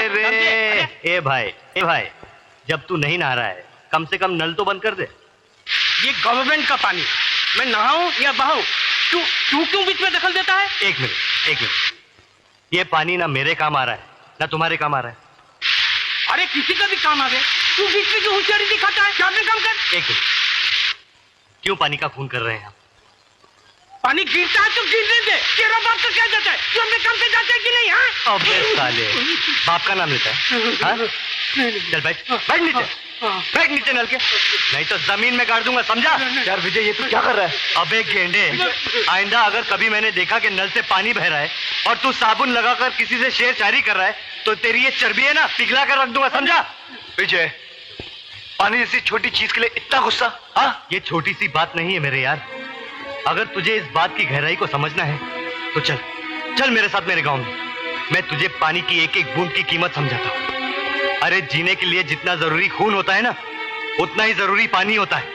रे ए भाई, जब तू नहीं नहा रहा है कम से कम नल तो बंद कर दे। ये गवर्नमेंट का पानी, मैं नहाऊं या बहाऊं, तू क्यों बीच में दखल देता है? एक मिनट, ये पानी ना मेरे काम आ रहा है ना तुम्हारे काम आ रहा है। अरे किसी का भी काम आ गए, तू बीच में क्यों होशियारी दिखाता है? क्या काम कर। एक मिनट, क्यों पानी का खून कर रहे हैं आप? पानी गिरता है तो गिरने दे, तेरा बाप का क्या जाता है? तू अपने काम से जाता है कि नहीं? हाँ, अबे साले, बाप का नाम लेता है? हाँ? चल बैठ नीचे नल के, नहीं तो जमीन में गाड़ दूंगा, समझा? यार विजय, ये तू क्या कर रहा है? अबे गेंडे, आइंदा अगर कभी मैंने देखा कि नल से पानी बह रहा है और तू साबुन लगाकर किसी से शेरशायरी कर रहा है तो तेरी ये चर्बी है ना पिघला कर रख दूंगा, समझा? विजय, पानी जैसी छोटी चीज के लिए इतना गुस्सा? हाँ, ये छोटी सी बात नहीं है मेरे यार। अगर तुझे इस बात की गहराई को समझना है तो चल मेरे साथ मेरे गांव में, मैं तुझे पानी की एक एक बूंद की कीमत समझाता हूँ। अरे जीने के लिए जितना जरूरी खून होता है ना, उतना ही जरूरी पानी होता है।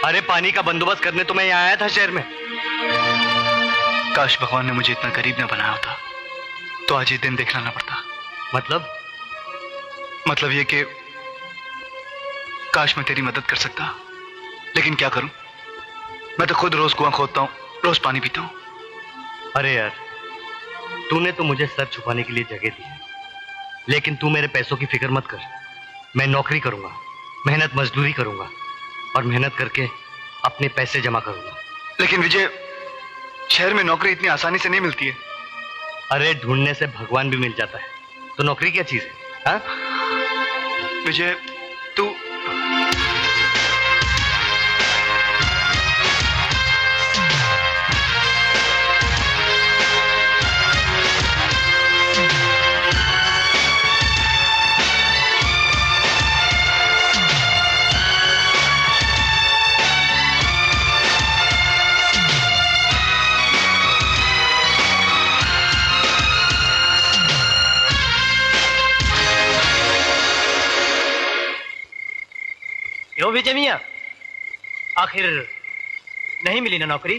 अरे पानी का बंदोबस्त करने तो मैं यहाँ आया था शहर में। काश भगवान ने मुझे इतना गरीब न बनाया होता तो आज ये दिन देखना ना पड़ता। मतलब ये कि काश मैं तेरी मदद कर सकता, लेकिन क्या करूं, मैं तो खुद रोज कुआं खोदता हूं, रोज पानी पीता हूं। अरे यार, तूने तो मुझे सर छुपाने के लिए जगह दी है, लेकिन तू मेरे पैसों की फिक्र मत कर। मैं नौकरी करूंगा, मेहनत मजदूरी करूंगा और मेहनत करके अपने पैसे जमा करूंगा। लेकिन विजय, शहर में नौकरी इतनी आसानी से नहीं मिलती है। अरे ढूंढने से भगवान भी मिल जाता है, तो नौकरी क्या चीज है? हाँ? विजय, तू क्यों विजय मियां, आखिर नहीं मिली ना नौकरी?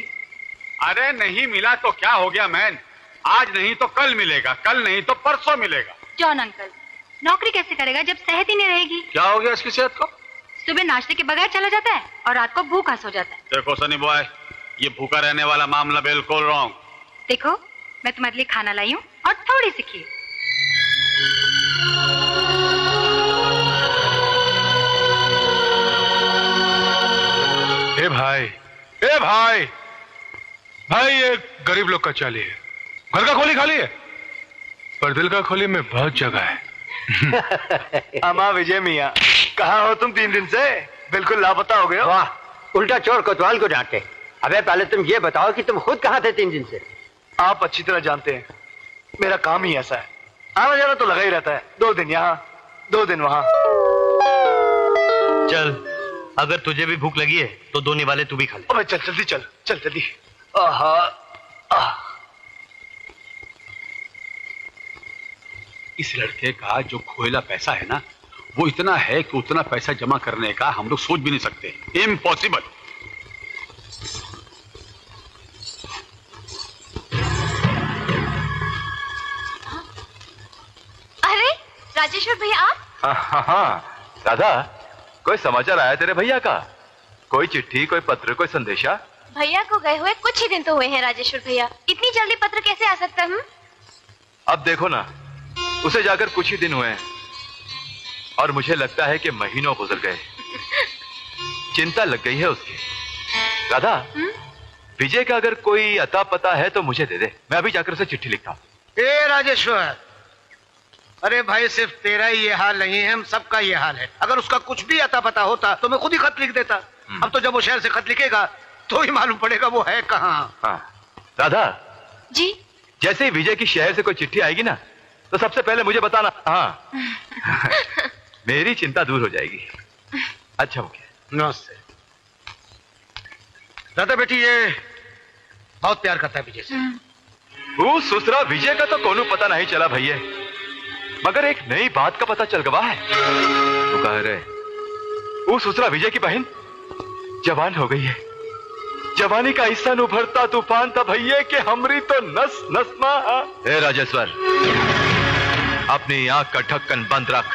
अरे नहीं मिला तो क्या हो गया मैन, आज नहीं तो कल मिलेगा, कल नहीं तो परसों मिलेगा। जॉन अंकल, नौकरी कैसे करेगा जब सेहत ही नहीं रहेगी? क्या हो गया इसकी सेहत को? सुबह नाश्ते के बगैर चला जाता है और रात को भूखा सो जाता है। देखो सनी बॉय, ये भूखा रहने वाला मामला बिल्कुल रॉन्ग। देखो, मैं तुम्हारे लिए खाना लाई हूँ और थोड़ी सी खीर। ए भाई, भाई ये गरीब लोग का चाली है, घर का खोली खाली है पर दिल का खोली में बहुत जगह है। अमा विजय मियां, कहाँ हो तुम 3 दिन से? बिल्कुल लापता हो गए हो। वाह, उल्टा चोर कोतवाल को डांटे। अबे पहले तुम ये बताओ कि तुम खुद कहाँ थे 3 दिन से? आप अच्छी तरह जानते हैं, मेरा काम ही ऐसा है, आना जाना तो लगा ही रहता है। 2 दिन यहाँ 2 दिन वहाँ। चल, अगर तुझे भी भूख लगी है तो 2 निवाले तू भी खा ले। अबे चल जल्दी, चल जल्दी। इस लड़के का जो खोएला पैसा है ना, वो इतना है कि उतना पैसा जमा करने का हम लोग सोच भी नहीं सकते। इम्पॉसिबल। अरे राजेश्वर भैया, आप? हाँ, राधा, कोई समाचार आया तेरे भैया का? कोई चिट्ठी, कोई पत्र, कोई संदेशा? भैया को गए हुए कुछ ही दिन तो हुए हैं राजेश्वर भैया, इतनी जल्दी पत्र कैसे आ सकता है? अब देखो ना, उसे जाकर कुछ ही दिन हुए हैं और मुझे लगता है कि महीनों गुजर गए। चिंता लग गई है उसकी। राधा, विजय का अगर कोई अता पता है तो मुझे दे दे, मैं अभी जाकर उसे चिट्ठी लिखता हूं। ए राजेश्वर, अरे भाई सिर्फ तेरा ही ये हाल नहीं है, हम सबका ये हाल है। अगर उसका कुछ भी अता पता होता तो मैं खुद ही खत लिख देता। अब तो जब वो शहर से खत लिखेगा तो ही मालूम पड़ेगा वो है कहाँ। हाँ, राधा जी? जैसे ही विजय की शहर से कोई चिट्ठी आएगी ना तो सबसे पहले मुझे बताना। हाँ। मेरी चिंता दूर हो जाएगी। अच्छा हो गया। नमस्ते। दादा बेटी ये बहुत प्यार करता है विजय से। वो सुसरा विजय का तो कोनो पता नहीं चला भैया, मगर एक नई बात का पता चल गवा है। तो कह रहे वो सुसरा विजय की बहन जवान हो गई है। जवानी का हिस्सा उभरता तूफान था भैया कि हमरी तो नस नस मा। हे राजेश्वर, अपनी आंख का ढक्कन बंद रख।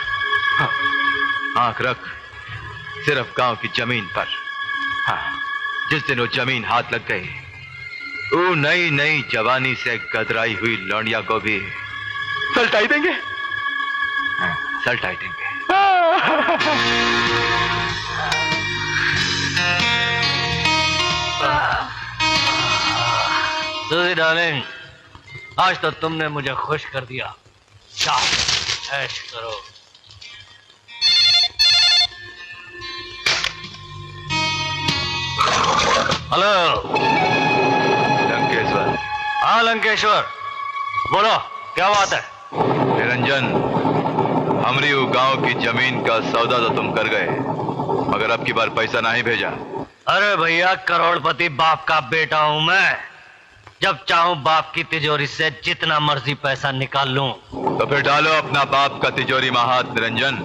आंख रख सिर्फ गांव की जमीन पर। हाँ, जिस दिन वो जमीन हाथ लग गई, वो नई नई जवानी से गदराई हुई लौंडिया को भी सलटाई देंगे। हाँ, सलटाई देंगे। सूजी डार्लिंग, आज तो तुमने मुझे खुश कर दिया। जाओ ऐश करो। हेलो लंकेश्वर। हाँ लंकेश्वर, बोलो क्या बात है? निरंजन, हमरी गांव की जमीन का सौदा तो तुम कर गए, मगर अब की बार पैसा नहीं भेजा। अरे भैया, करोड़पति बाप का बेटा हूं मैं। जब चाहूं बाप की तिजोरी से जितना मर्जी पैसा निकाल लूं। तो फिर डालो अपना बाप का तिजोरी में हाथ निरंजन,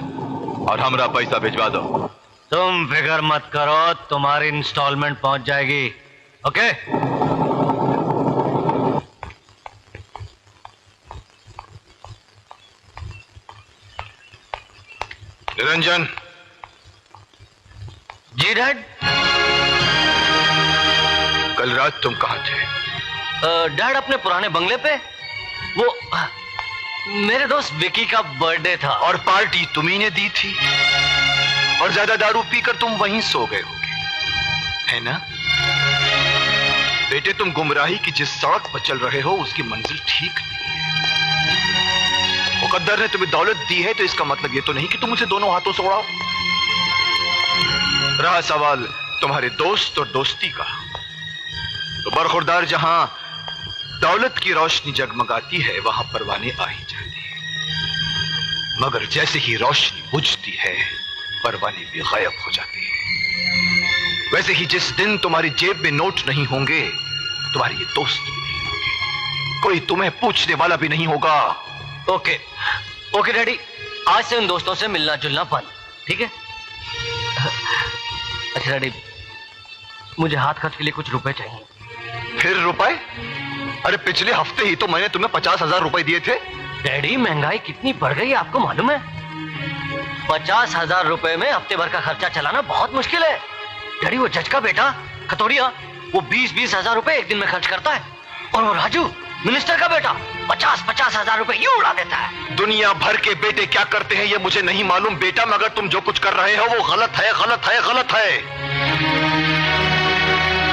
और हमरा पैसा भिजवा दो। तुम फिक्र मत करो, तुम्हारी इंस्टॉलमेंट पहुंच जाएगी। ओके? निरंजन, जी डैड। कल रात तुम कहाँ थे? डैड अपने पुराने बंगले पे। वो मेरे दोस्त विकी का बर्थडे था। और पार्टी तुम्ही ने दी थी, और ज्यादा दारू पीकर तुम वहीं सो गए होगे, है ना? बेटे, तुम गुमराही की जिस सड़क पर चल रहे हो उसकी मंजिल ठीक नहीं है। मुकद्दर ने तुम्हें दौलत दी है तो इसका मतलब ये तो नहीं कि तुम उसे दोनों हाथों से उड़ाओ। रहा सवाल तुम्हारे दोस्त और दोस्ती का, तो बरखुरदार जहां दौलत की रोशनी जगमगाती है वहां परवाने आ ही जाते हैं, मगर जैसे ही रोशनी बुझती है परवाने भी गायब हो जाते हैं। वैसे ही जिस दिन तुम्हारी जेब में नोट नहीं होंगे, तुम्हारे ये दोस्त भी नहीं होंगे, कोई तुम्हें पूछने वाला भी नहीं होगा। ओके ओके डैडी, आज से उन दोस्तों से मिलना जुलना बंद, ठीक है? अच्छा डैडी, मुझे हाथ खर्च के लिए कुछ रुपए चाहिए। फिर रुपए? अरे पिछले हफ्ते ही तो मैंने तुम्हें 50,000 रुपए दिए थे। डैडी, महंगाई कितनी बढ़ गई है आपको मालूम है? 50,000 रुपए में हफ्ते भर का खर्चा चलाना बहुत मुश्किल है। डैडी, वो जज का बेटा खतौड़िया, वो 20-20 हजार रुपए एक दिन में खर्च करता है, और वो राजू मिनिस्टर का बेटा 50-50 हजार रुपए यूं उड़ा देता है। दुनिया भर के बेटे क्या करते हैं ये मुझे नहीं मालूम बेटा, मगर तुम जो कुछ कर रहे हो वो गलत है, गलत है, गलत है।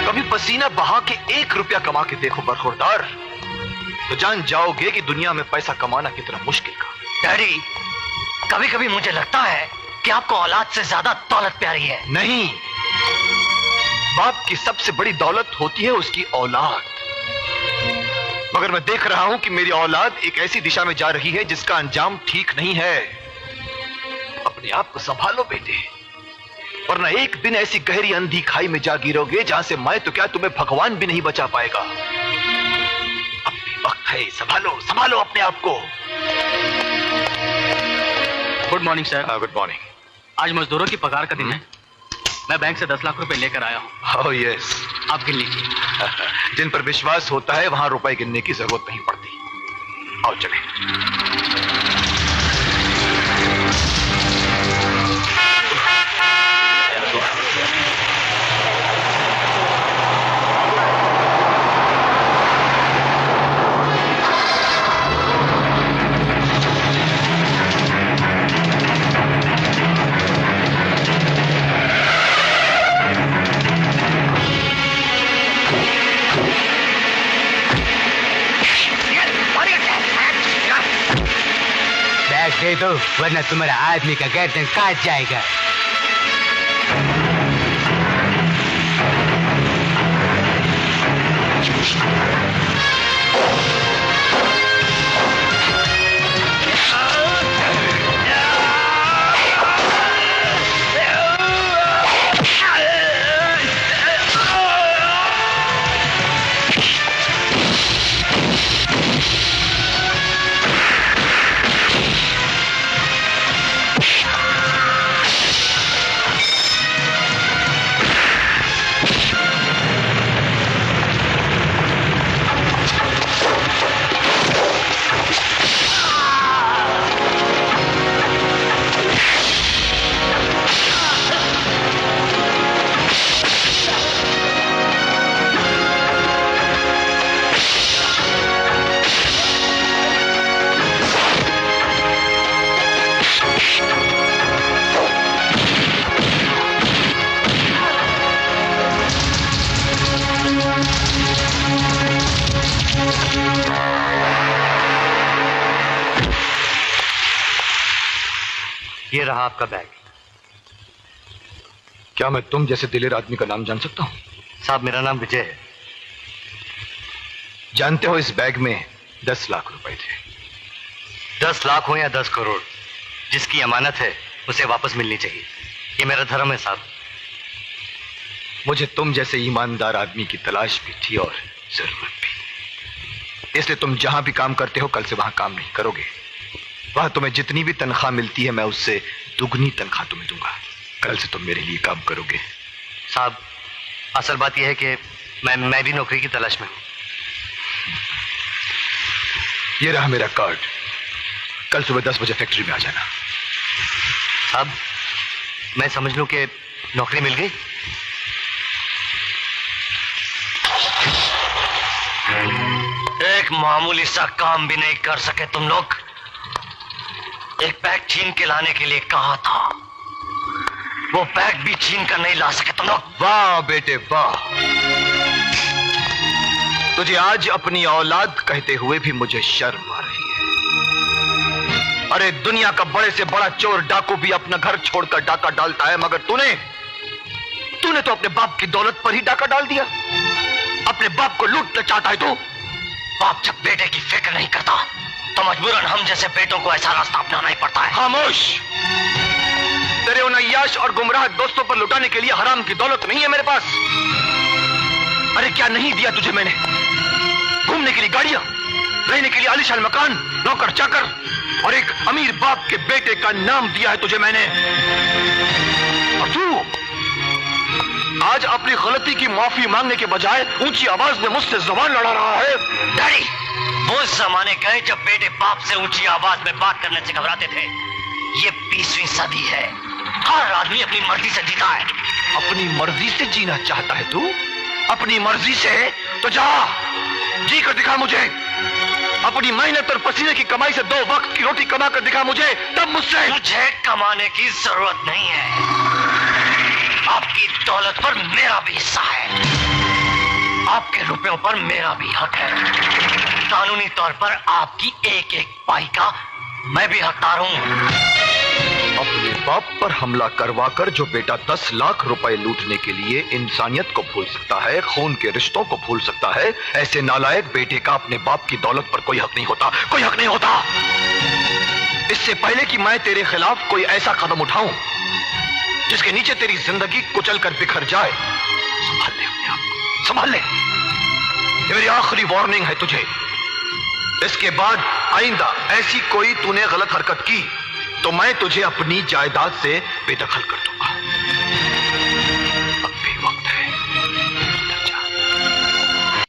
कभी पसीना बहा के 1 रुपया कमा के देखो बरखुरदार, तो जान जाओगे कि दुनिया में पैसा कमाना कितना मुश्किल काम है। डैडी, कभी कभी मुझे लगता है कि आपको औलाद से ज्यादा दौलत प्यारी है। नहीं, बाप की सबसे बड़ी दौलत होती है उसकी औलाद। मगर मैं देख रहा हूं कि मेरी औलाद एक ऐसी दिशा में जा रही है जिसका अंजाम ठीक नहीं है। अपने आप को संभालो बेटे, वरना एक दिन ऐसी गहरी अंधी खाई में जा गिरोगे जहां से मैं तो क्या तुम्हें भगवान भी नहीं बचा पाएगा। अब भी वक्त है, संभालो संभालो अपने आप को। Good morning sir. Good morning. आज मजदूरों की पगार का दिन है। मैं बैंक से 10 लाख रुपए लेकर आया हूँ। Oh yes. आप गिन लीजिए। जिन पर विश्वास होता है वहां रुपए गिनने की जरूरत नहीं पड़ती। आओ चलें। दे दो, वरना तुम्हारा आदमी का गर्दन काट जाएगा। ये रहा आपका बैग। क्या मैं तुम जैसे दिलेर आदमी का नाम जान सकता हूं? साहब, मेरा नाम विजय है। जानते हो इस बैग में 10 लाख रुपए थे। 10 लाख हो या 10 करोड़, जिसकी अमानत है उसे वापस मिलनी चाहिए। ये मेरा धर्म है साहब। मुझे तुम जैसे ईमानदार आदमी की तलाश भी थी और जरूरत भी। इसलिए तुम जहां भी काम करते हो, कल से वहां काम नहीं करोगे। वहां तुम्हें जितनी भी तनख्वाह मिलती है, मैं उससे दुगनी तनख्वाह तुम्हें दूंगा। कल से तुम मेरे लिए काम करोगे। साहब, असल बात यह है कि मैं भी नौकरी की तलाश में हूं। ये रहा मेरा कार्ड। कल सुबह 10 बजे फैक्ट्री में आ जाना। साहब, मैं समझ लूं कि नौकरी मिल गई? एक मामूली सा काम भी नहीं कर सके तुम लोग। एक बैग छीन के लाने के लिए कहा था, वो बैग भी छीन कर नहीं ला सके तुम लोग। वाह बेटे वाह, तुझे आज अपनी औलाद कहते हुए भी मुझे शर्म आ रही है। अरे दुनिया का बड़े से बड़ा चोर डाकू भी अपना घर छोड़कर डाका डालता है, मगर तूने तो अपने बाप की दौलत पर ही डाका डाल दिया। अपने बाप को लूटना चाहता है तू। बाप जब बेटे की फिक्र नहीं करता तो मजबूरन हम जैसे बेटों को ऐसा रास्ता अपनाना ही पड़ता है। खामोश। तेरे उन अय्याश और गुमराह दोस्तों पर लुटाने के लिए हराम की दौलत नहीं है मेरे पास। अरे क्या नहीं दिया तुझे मैंने? घूमने के लिए गाड़ियां, रहने के लिए आलीशान मकान, नौकर चाकर और एक अमीर बाप के बेटे का नाम दिया है तुझे मैंने। और तू आज अपनी गलती की माफी मांगने के बजाय ऊंची आवाज में मुझसे जुबान लड़ा रहा है। डैडी, वो जमाने गए जब बेटे बाप से ऊंची आवाज में बात करने से घबराते थे। ये 20वीं सदी है। हर आदमी अपनी मर्जी से जीता है। अपनी मर्जी से जीना चाहता है तू? अपनी मर्जी से तो जा, जी कर दिखा मुझे। अपनी मेहनत और पसीने की कमाई से 2 वक्त की रोटी कमा कर दिखा मुझे, तब मुझसे। मुझे कमाने की जरूरत नहीं है। आपकी दौलत पर मेरा भी हिस्सा है। आपके रुपयों पर मेरा भी हक है। कानूनी तौर पर आपकी एक एक पाई का मैं भी हकदार हूं। अपने बाप पर हमला करवाकर जो बेटा 10 लाख रुपए लूटने के लिए इंसानियत को भूल सकता है, खून के रिश्तों को भूल सकता है, ऐसे नालायक बेटे का अपने बाप की दौलत पर कोई हक नहीं होता। कोई हक नहीं होता। इससे पहले कि मैं तेरे खिलाफ कोई ऐसा कदम उठाऊं जिसके नीचे तेरी जिंदगी कुचल कर बिखर जाए, संभाल ले अपने आप को, संभाल ले। ये मेरी आखिरी वार्निंग है तुझे। इसके बाद आइंदा ऐसी कोई तूने गलत हरकत की तो मैं तुझे अपनी जायदाद से बेदखल कर दूंगा।